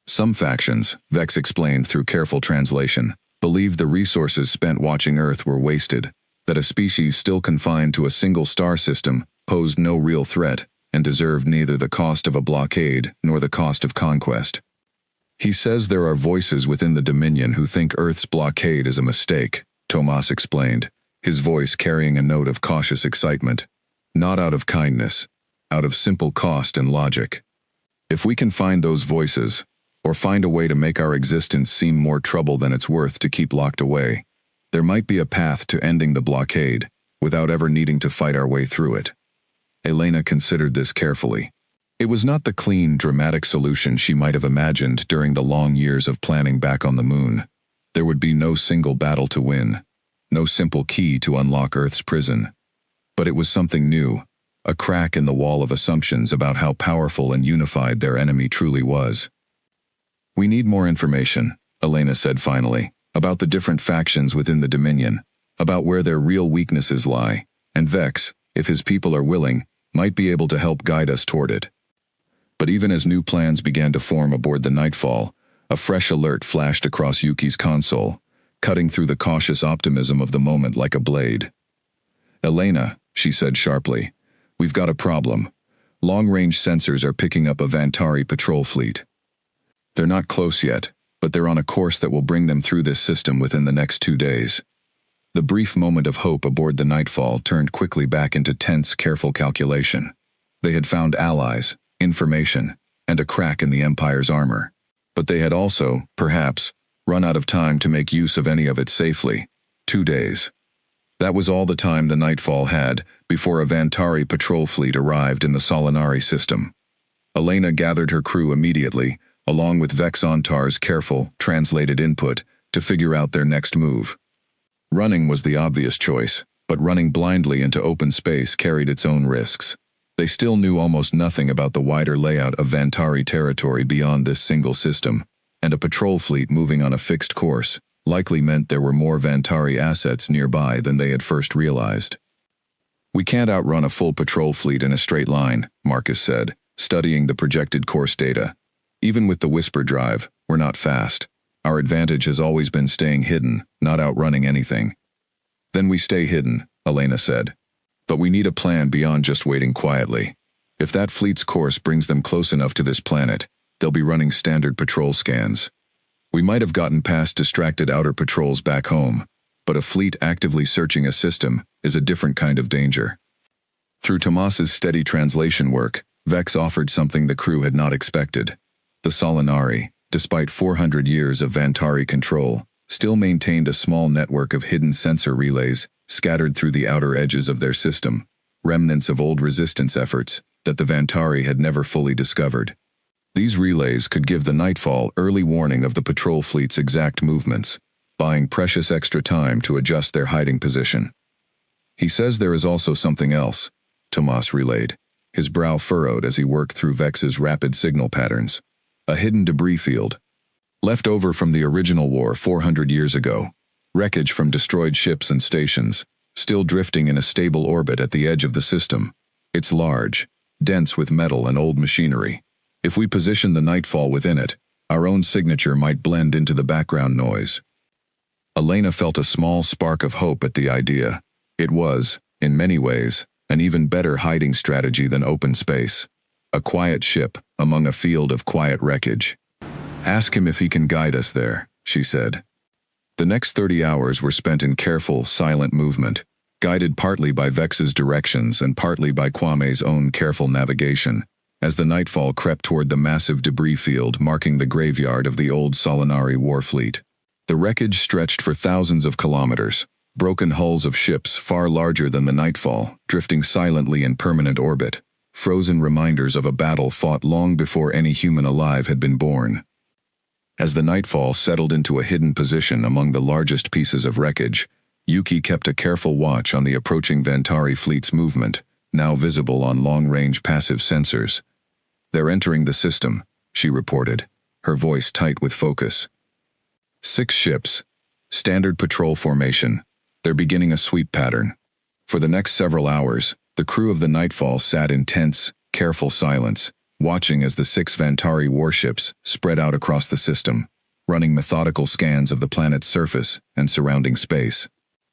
Some factions, Vex explained through careful translation, believed the resources spent watching Earth were wasted, that a species still confined to a single star system posed no real threat and deserved neither the cost of a blockade nor the cost of conquest. He says there are voices within the Dominion who think Earth's blockade is a mistake, Tomas explained, his voice carrying a note of cautious excitement. Not out of kindness, out of simple cost and logic. If we can find those voices, or find a way to make our existence seem more trouble than it's worth to keep locked away, there might be a path to ending the blockade, without ever needing to fight our way through it. Elena considered this carefully. It was not the clean, dramatic solution she might have imagined during the long years of planning back on the moon. There would be no single battle to win, no simple key to unlock Earth's prison. But it was something new, a crack in the wall of assumptions about how powerful and unified their enemy truly was. "We need more information," Elena said finally, "about the different factions within the Dominion, about where their real weaknesses lie, and Vex, if his people are willing, might be able to help guide us toward it." But even as new plans began to form aboard the Nightfall, a fresh alert flashed across Yuki's console, cutting through the cautious optimism of the moment like a blade. "Elena," she said sharply, "we've got a problem. Long-range sensors are picking up a Vantari patrol fleet. They're not close yet, but they're on a course that will bring them through this system within the next 2 days." The brief moment of hope aboard the Nightfall turned quickly back into tense, careful calculation. They had found allies, information, and a crack in the Empire's armor. But they had also, perhaps, run out of time to make use of any of it safely. 2 days. That was all the time the Nightfall had before a Vantari patrol fleet arrived in the Solinari system. Elena gathered her crew immediately, along with Vex Ontar's careful, translated input, to figure out their next move. Running was the obvious choice, but running blindly into open space carried its own risks. They still knew almost nothing about the wider layout of Vantari territory beyond this single system, and a patrol fleet moving on a fixed course likely meant there were more Vantari assets nearby than they had first realized. "We can't outrun a full patrol fleet in a straight line," Marcus said, studying the projected course data. "Even with the Whisper drive, we're not fast. Our advantage has always been staying hidden, not outrunning anything." "Then we stay hidden," Elena said. "But we need a plan beyond just waiting quietly. If that fleet's course brings them close enough to this planet, they'll be running standard patrol scans. We might have gotten past distracted outer patrols back home, but a fleet actively searching a system is a different kind of danger. Through Tomas's steady translation work, Vex offered something the crew had not expected. The Solinari, despite 400 years of Vantari control, still maintained a small network of hidden sensor relays scattered through the outer edges of their system, remnants of old resistance efforts that the Vantari had never fully discovered. These relays could give the Nightfall early warning of the patrol fleet's exact movements, buying precious extra time to adjust their hiding position. He says there is also something else, Tomas relayed, his brow furrowed as he worked through Vex's rapid signal patterns. A hidden debris field, left over from the original war 400 years ago, wreckage from destroyed ships and stations, still drifting in a stable orbit at the edge of the system. It's large, dense with metal and old machinery. If we position the Nightfall within it, our own signature might blend into the background noise. Elena felt a small spark of hope at the idea. It was, in many ways, an even better hiding strategy than open space. A quiet ship among a field of quiet wreckage. Ask him if he can guide us there, she said. The next 30 hours were spent in careful, silent movement, guided partly by Vex's directions and partly by Kwame's own careful navigation, as the Nightfall crept toward the massive debris field marking the graveyard of the old Solinari war fleet. The wreckage stretched for thousands of kilometers, broken hulls of ships far larger than the Nightfall, drifting silently in permanent orbit, frozen reminders of a battle fought long before any human alive had been born. As the Nightfall settled into a hidden position among the largest pieces of wreckage, Yuki kept a careful watch on the approaching Vantari fleet's movement, now visible on long-range passive sensors. They're entering the system, she reported, her voice tight with focus. 6 ships. Standard patrol formation. They're beginning a sweep pattern. For the next several hours, the crew of the Nightfall sat in tense, careful silence, watching as the 6 Vantari warships spread out across the system, running methodical scans of the planet's surface and surrounding space.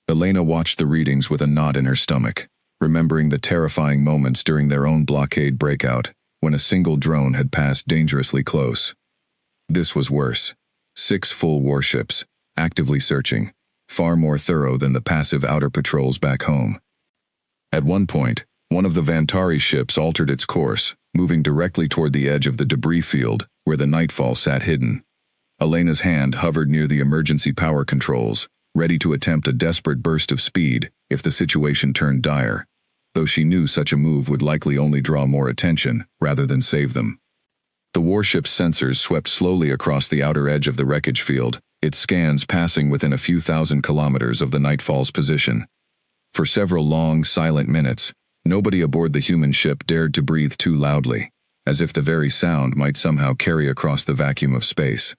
Elena watched the readings with a knot in her stomach, remembering the terrifying moments during their own blockade breakout, when a single drone had passed dangerously close. This was worse. 6 full warships, actively searching, far more thorough than the passive outer patrols back home. At one point, one of the Vantari ships altered its course, moving directly toward the edge of the debris field where the Nightfall sat hidden. Elena's hand hovered near the emergency power controls, ready to attempt a desperate burst of speed if the situation turned dire, though she knew such a move would likely only draw more attention rather than save them. The warship's sensors swept slowly across the outer edge of the wreckage field, its scans passing within a few thousand kilometers of the Nightfall's position. For several long, silent minutes, nobody aboard the human ship dared to breathe too loudly, as if the very sound might somehow carry across the vacuum of space.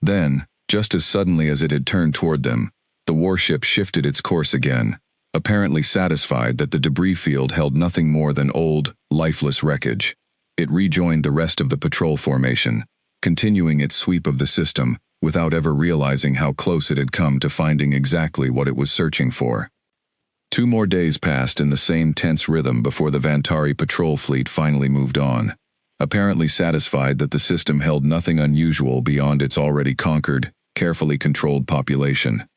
Then, just as suddenly as it had turned toward them, the warship shifted its course again, apparently satisfied that the debris field held nothing more than old, lifeless wreckage. It rejoined the rest of the patrol formation, continuing its sweep of the system, without ever realizing how close it had come to finding exactly what it was searching for. 2 more days passed in the same tense rhythm before the Vantari patrol fleet finally moved on, apparently satisfied that the system held nothing unusual beyond its already conquered, carefully controlled population.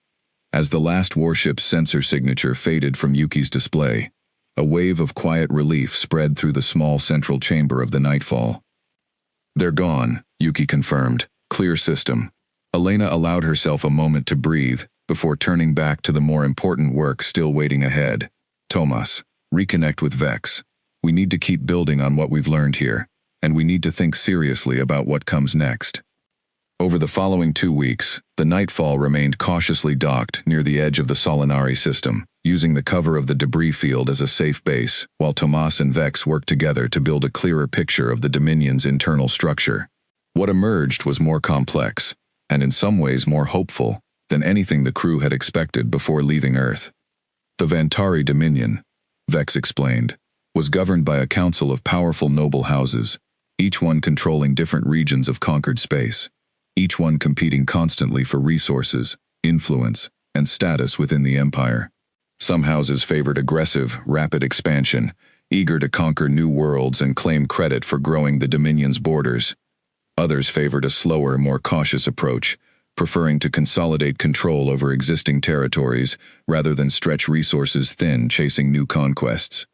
As the last warship's sensor signature faded from Yuki's display, a wave of quiet relief spread through the small central chamber of the Nightfall. They're gone, Yuki confirmed. Clear system. Elena allowed herself a moment to breathe before turning back to the more important work still waiting ahead. Tomas, reconnect with Vex. We need to keep building on what we've learned here, and we need to think seriously about what comes next. Over the following 2 weeks, the Nightfall remained cautiously docked near the edge of the Solinari system, using the cover of the debris field as a safe base, while Tomas and Vex worked together to build a clearer picture of the Dominion's internal structure. What emerged was more complex, and in some ways more hopeful, than anything the crew had expected before leaving Earth. The Vantari Dominion, Vex explained, was governed by a council of powerful noble houses, each one controlling different regions of conquered space, each one competing constantly for resources, influence, and status within the empire. Some houses favored aggressive, rapid expansion, eager to conquer new worlds and claim credit for growing the Dominion's borders. Others favored a slower, more cautious approach, preferring to consolidate control over existing territories rather than stretch resources thin chasing new conquests.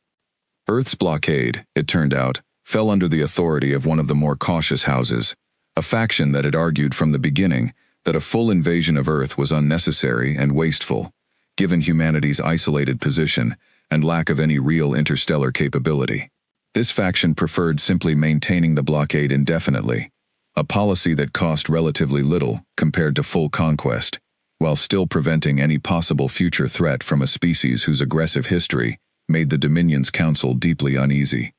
Earth's blockade, it turned out, fell under the authority of one of the more cautious houses, a faction that had argued from the beginning that a full invasion of Earth was unnecessary and wasteful, given humanity's isolated position and lack of any real interstellar capability. This faction preferred simply maintaining the blockade indefinitely, a policy that cost relatively little compared to full conquest, while still preventing any possible future threat from a species whose aggressive history made the Dominion's council deeply uneasy.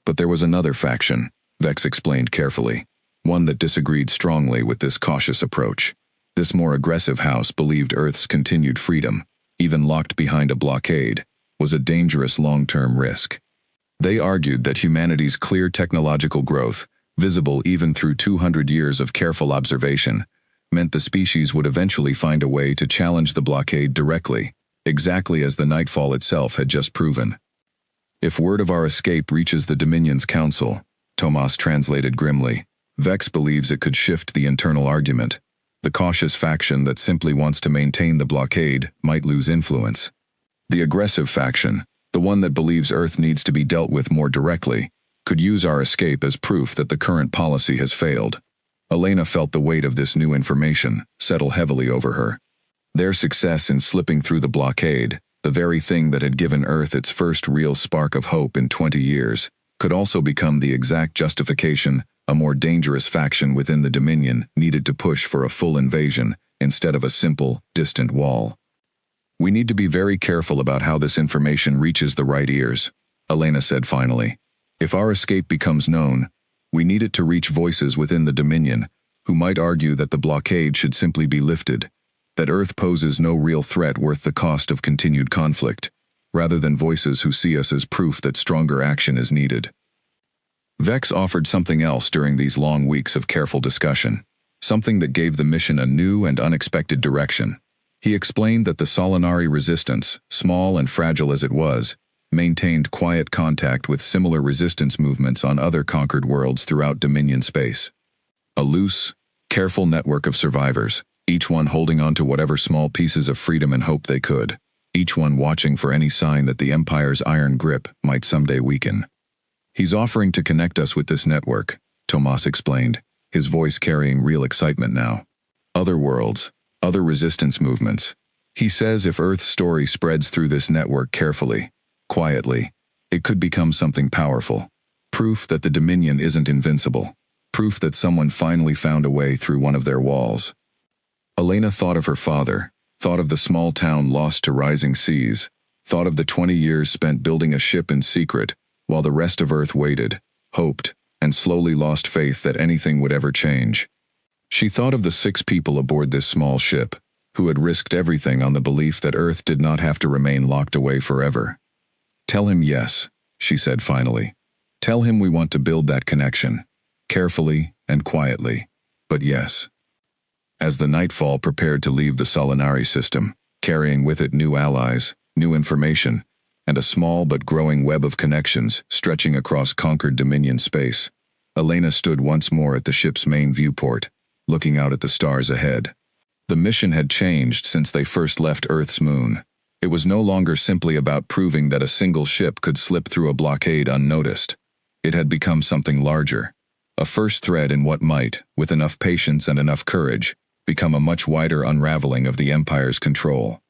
But there was another faction, Vex explained carefully, one that disagreed strongly with this cautious approach. This more aggressive house believed Earth's continued freedom, even locked behind a blockade, was a dangerous long-term risk. They argued that humanity's clear technological growth, visible even through 200 years of careful observation, meant the species would eventually find a way to challenge the blockade directly, exactly as the Nightfall itself had just proven. If word of our escape reaches the Dominion's council, Tomas translated grimly, Vex believes it could shift the internal argument. The cautious faction that simply wants to maintain the blockade might lose influence. The aggressive faction, the one that believes Earth needs to be dealt with more directly, could use our escape as proof that the current policy has failed. Elena felt the weight of this new information settle heavily over her. Their success in slipping through the blockade, the very thing that had given Earth its first real spark of hope in 20 years, could also become the exact justification a more dangerous faction within the Dominion needed to push for a full invasion instead of a simple, distant wall. We need to be very careful about how this information reaches the right ears, Elena said finally. If our escape becomes known, we need it to reach voices within the Dominion who might argue that the blockade should simply be lifted, that Earth poses no real threat worth the cost of continued conflict, rather than voices who see us as proof that stronger action is needed. Vex offered something else during these long weeks of careful discussion, something that gave the mission a new and unexpected direction. He explained that the Solinari resistance, small and fragile as it was, maintained quiet contact with similar resistance movements on other conquered worlds throughout Dominion space. A loose, careful network of survivors, each one holding on to whatever small pieces of freedom and hope they could, each one watching for any sign that the Empire's iron grip might someday weaken. He's offering to connect us with this network, Tomas explained, his voice carrying real excitement now. Other worlds, other resistance movements. He says if Earth's story spreads through this network carefully, quietly, it could become something powerful. Proof that the Dominion isn't invincible. Proof that someone finally found a way through one of their walls. Elena thought of her father, thought of the small town lost to rising seas, thought of the 20 years spent building a ship in secret, while the rest of Earth waited, hoped, and slowly lost faith that anything would ever change. She thought of the 6 people aboard this small ship, who had risked everything on the belief that Earth did not have to remain locked away forever. Tell him yes, she said finally. Tell him we want to build that connection, carefully and quietly, but yes. As the Nightfall prepared to leave the Solinari system, carrying with it new allies, new information, and a small but growing web of connections stretching across conquered Dominion space, Elena stood once more at the ship's main viewport, looking out at the stars ahead. The mission had changed since they first left Earth's moon. It was no longer simply about proving that a single ship could slip through a blockade unnoticed. It had become something larger, a first thread in what might, with enough patience and enough courage, become a much wider unraveling of the Empire's control.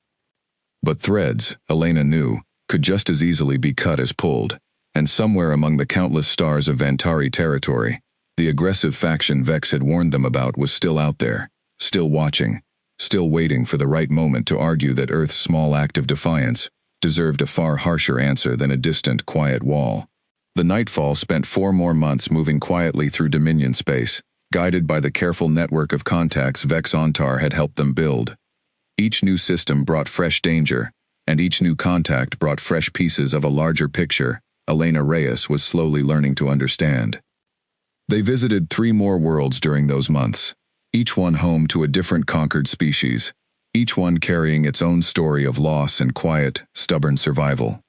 But threads, Elena knew, could just as easily be cut as pulled, and somewhere among the countless stars of Vantari territory, the aggressive faction Vex had warned them about was still out there, still watching, still waiting for the right moment to argue that Earth's small act of defiance deserved a far harsher answer than a distant, quiet wall. The Nightfall spent 4 more months moving quietly through Dominion space, guided by the careful network of contacts Vex Ontar had helped them build. Each new system brought fresh danger, and each new contact brought fresh pieces of a larger picture Elena Reyes was slowly learning to understand. They visited 3 more worlds during those months, each one home to a different conquered species, each one carrying its own story of loss and quiet, stubborn survival.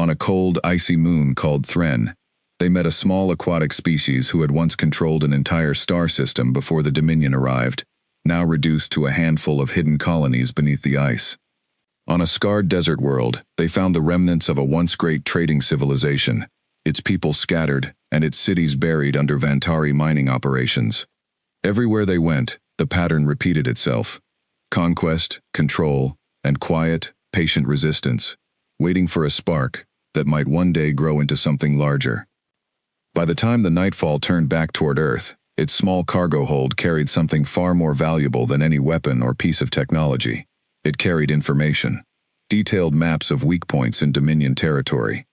On a cold, icy moon called Thren, they met a small aquatic species who had once controlled an entire star system before the Dominion arrived, now reduced to a handful of hidden colonies beneath the ice. On a scarred desert world, they found the remnants of a once great trading civilization, its people scattered and its cities buried under Vantari mining operations. Everywhere they went, the pattern repeated itself. Conquest, control, and quiet, patient resistance, waiting for a spark that might one day grow into something larger. By the time the nightfall turned back toward Earth, its small cargo hold carried something far more valuable than any weapon or piece of technology. It carried information, detailed maps of weak points in Dominion territory,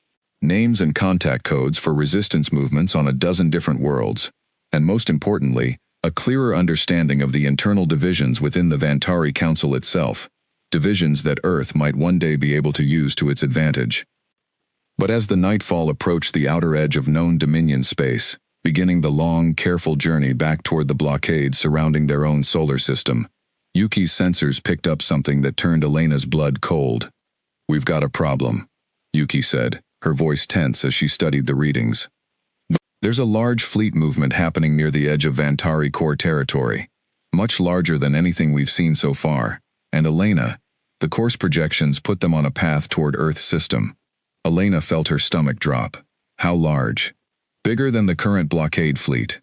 names and contact codes for resistance movements on a dozen different worlds, and most importantly, a clearer understanding of the internal divisions within the Vantari Council itself, divisions that Earth might one day be able to use to its advantage. But as the nightfall approached the outer edge of known Dominion space, beginning the long, careful journey back toward the blockade surrounding their own solar system, Yuki's sensors picked up something that turned Elena's blood cold. "We've got a problem," Yuki said, her voice tense as she studied the readings. "There's a large fleet movement happening near the edge of Vantari core territory, much larger than anything we've seen so far, and Elena, the course projections put them on a path toward Earth's system." Elena felt her stomach drop. How large? Bigger than the current blockade fleet.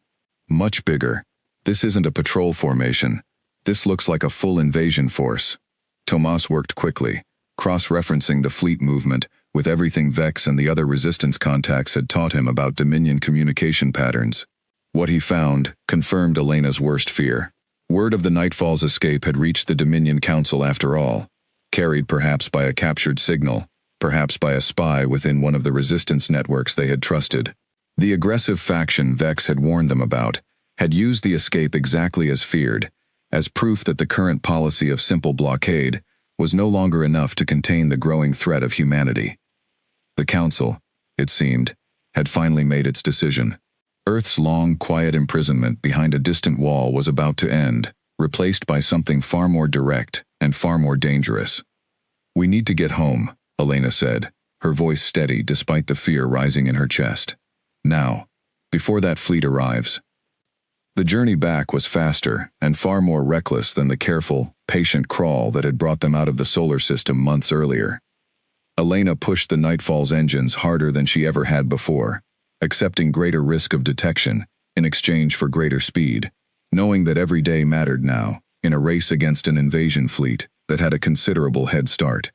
Much bigger. This isn't a patrol formation. This looks like a full invasion force. Tomas worked quickly, cross-referencing the fleet movement with everything Vex and the other resistance contacts had taught him about Dominion communication patterns. What he found confirmed Elena's worst fear. Word of the Nightfall's escape had reached the Dominion Council after all, carried perhaps by a captured signal, perhaps by a spy within one of the resistance networks they had trusted. The aggressive faction Vex had warned them about had used the escape exactly as feared, as proof that the current policy of simple blockade was no longer enough to contain the growing threat of humanity. The Council, it seemed, had finally made its decision. Earth's long, quiet imprisonment behind a distant wall was about to end, replaced by something far more direct and far more dangerous. "We need to get home," Elena said, her voice steady despite the fear rising in her chest. "Now, before that fleet arrives." The journey back was faster and far more reckless than the careful, patient crawl that had brought them out of the solar system months earlier. Elena pushed the Nightfall's engines harder than she ever had before, accepting greater risk of detection in exchange for greater speed, knowing that every day mattered now, in a race against an invasion fleet that had a considerable head start.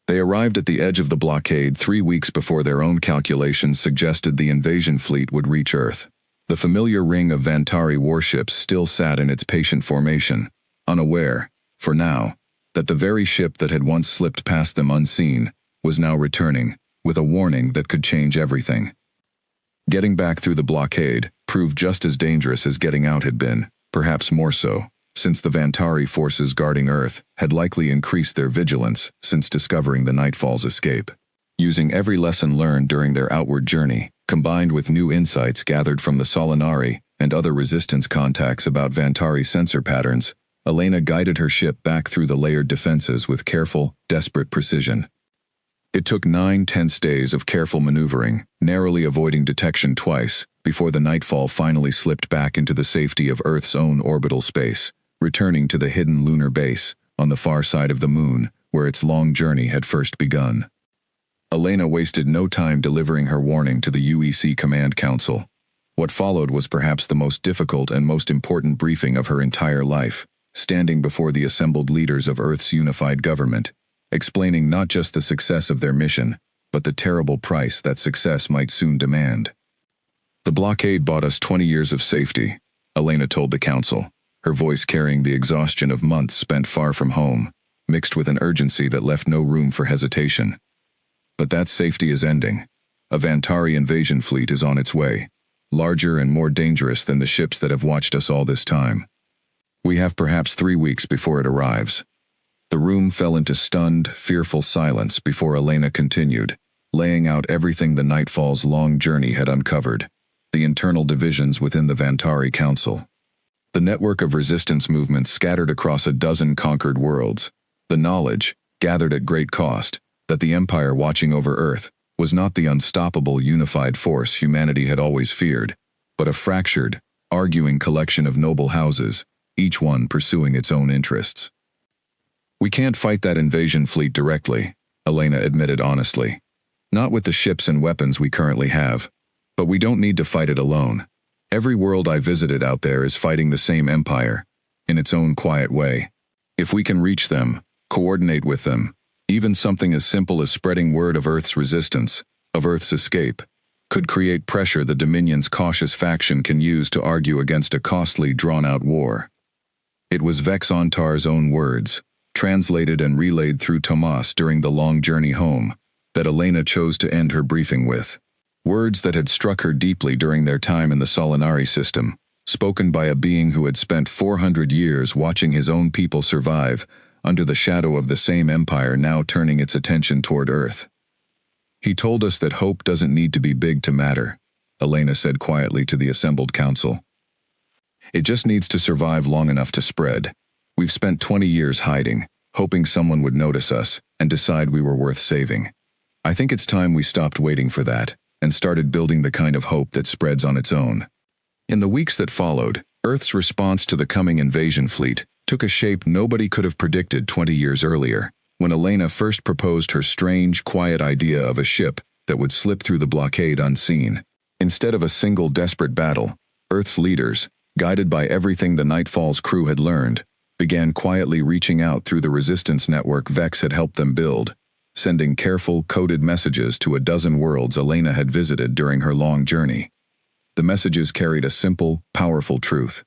They arrived at the edge of the blockade 3 weeks before their own calculations suggested the invasion fleet would reach Earth. The familiar ring of Vantari warships still sat in its patient formation, unaware, for now, that the very ship that had once slipped past them unseen was now returning, with a warning that could change everything. Getting back through the blockade proved just as dangerous as getting out had been, perhaps more so, since the Vantari forces guarding Earth had likely increased their vigilance since discovering the Nightfall's escape. Using every lesson learned during their outward journey, combined with new insights gathered from the Solinari and other resistance contacts about Vantari sensor patterns, Elena guided her ship back through the layered defenses with careful, desperate precision. It took 9 tense days of careful maneuvering, narrowly avoiding detection twice, before the Nightfall finally slipped back into the safety of Earth's own orbital space, returning to the hidden lunar base on the far side of the moon, where its long journey had first begun. Elena wasted no time delivering her warning to the UEC Command Council. What followed was perhaps the most difficult and most important briefing of her entire life, standing before the assembled leaders of Earth's unified government, explaining not just the success of their mission, but the terrible price that success might soon demand. "The blockade bought us 20 years of safety," Elena told the council, her voice carrying the exhaustion of months spent far from home, mixed with an urgency that left no room for hesitation. "But that safety is ending. A Vantari invasion fleet is on its way, larger and more dangerous than the ships that have watched us all this time. We have perhaps 3 weeks before it arrives." The room fell into stunned, fearful silence before Elena continued, laying out everything the Nightfall's long journey had uncovered, the internal divisions within the Vantari Council, the network of resistance movements scattered across a dozen conquered worlds, the knowledge, gathered at great cost, that the Empire watching over Earth was not the unstoppable unified force humanity had always feared, but a fractured, arguing collection of noble houses, each one pursuing its own interests. "We can't fight that invasion fleet directly," Elena admitted honestly. "Not with the ships and weapons we currently have. But we don't need to fight it alone. Every world I visited out there is fighting the same empire, in its own quiet way. If we can reach them, coordinate with them, even something as simple as spreading word of Earth's resistance, of Earth's escape, could create pressure the Dominion's cautious faction can use to argue against a costly, drawn-out war." It was Vex Ontar's own words, translated and relayed through Tomas during the long journey home, that Elena chose to end her briefing with. Words that had struck her deeply during their time in the Solinari system, spoken by a being who had spent 400 years watching his own people survive under the shadow of the same empire now turning its attention toward Earth. "He told us that hope doesn't need to be big to matter," Elena said quietly to the assembled council. "It just needs to survive long enough to spread. We've spent 20 years hiding, hoping someone would notice us and decide we were worth saving. I think it's time we stopped waiting for that and started building the kind of hope that spreads on its own." In the weeks that followed, Earth's response to the coming invasion fleet took a shape nobody could have predicted 20 years earlier, when Elena first proposed her strange, quiet idea of a ship that would slip through the blockade unseen. Instead of a single desperate battle, Earth's leaders, guided by everything the Nightfall's crew had learned, began quietly reaching out through the resistance network Vex had helped them build, sending careful, coded messages to a dozen worlds Elena had visited during her long journey. The messages carried a simple, powerful truth.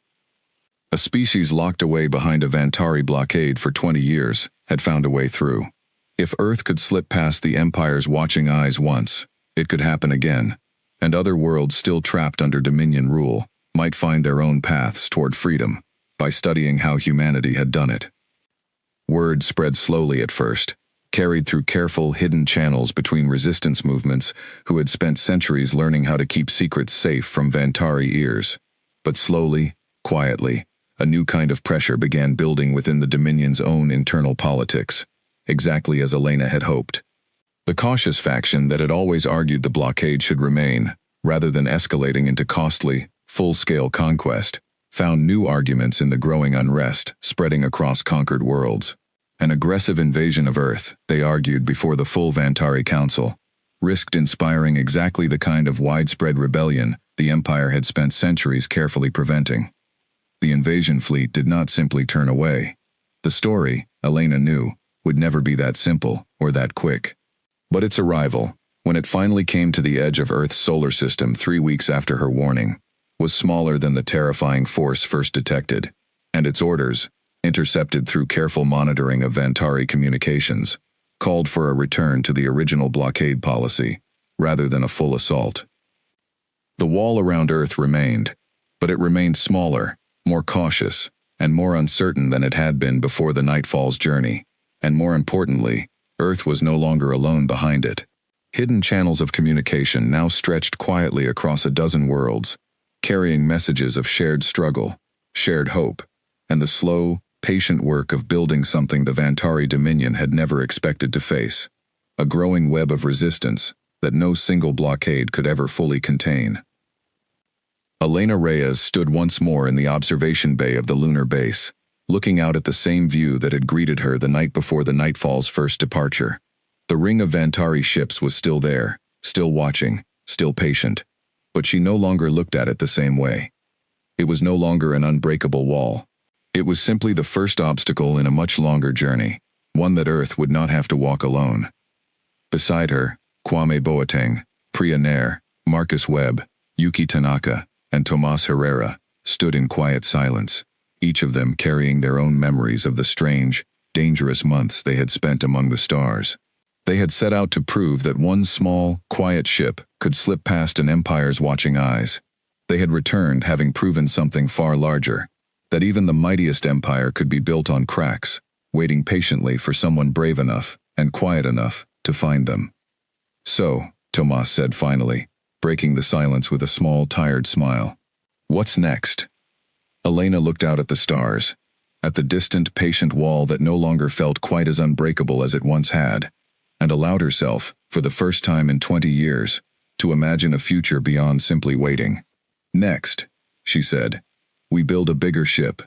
A species locked away behind a Vantari blockade for 20 years had found a way through. If Earth could slip past the Empire's watching eyes once, it could happen again, and other worlds still trapped under Dominion rule might find their own paths toward freedom by studying how humanity had done it. Word spread slowly at first, carried through careful, hidden channels between resistance movements who had spent centuries learning how to keep secrets safe from Vantari ears. But slowly, quietly, a new kind of pressure began building within the Dominion's own internal politics, exactly as Elena had hoped. The cautious faction that had always argued the blockade should remain, rather than escalating into costly, full-scale conquest, found new arguments in the growing unrest spreading across conquered worlds. An aggressive invasion of Earth, they argued before the full Vantari Council, risked inspiring exactly the kind of widespread rebellion the Empire had spent centuries carefully preventing. The invasion fleet did not simply turn away. The story, Elena knew, would never be that simple or that quick. But its arrival, when it finally came to the edge of Earth's solar system 3 weeks after her warning, was smaller than the terrifying force first detected, and its orders, intercepted through careful monitoring of Vantari communications, called for a return to the original blockade policy, rather than a full assault. The wall around Earth remained, but it remained smaller, more cautious, and more uncertain than it had been before the Nightfall's journey, and more importantly, Earth was no longer alone behind it. Hidden channels of communication now stretched quietly across a dozen worlds, carrying messages of shared struggle, shared hope, and the slow, patient work of building something the Vantari Dominion had never expected to face, a growing web of resistance that no single blockade could ever fully contain. Elena Reyes stood once more in the observation bay of the lunar base, looking out at the same view that had greeted her the night before the Nightfall's first departure. The ring of Vantari ships was still there, still watching, still patient, but she no longer looked at it the same way. It was no longer an unbreakable wall. It was simply the first obstacle in a much longer journey, one that Earth would not have to walk alone. Beside her, Kwame Boateng, Priya Nair, Marcus Webb, Yuki Tanaka, and Tomas Herrera stood in quiet silence, each of them carrying their own memories of the strange, dangerous months they had spent among the stars. They had set out to prove that one small, quiet ship could slip past an empire's watching eyes. They had returned having proven something far larger, that even the mightiest empire could be built on cracks, waiting patiently for someone brave enough and quiet enough to find them. "So," Tomas said finally, breaking the silence with a small, tired smile. "What's next?" Elena looked out at the stars, at the distant, patient wall that no longer felt quite as unbreakable as it once had. and allowed herself, for the first time in 20 years, to imagine a future beyond simply waiting. Next, she said, we build a bigger ship,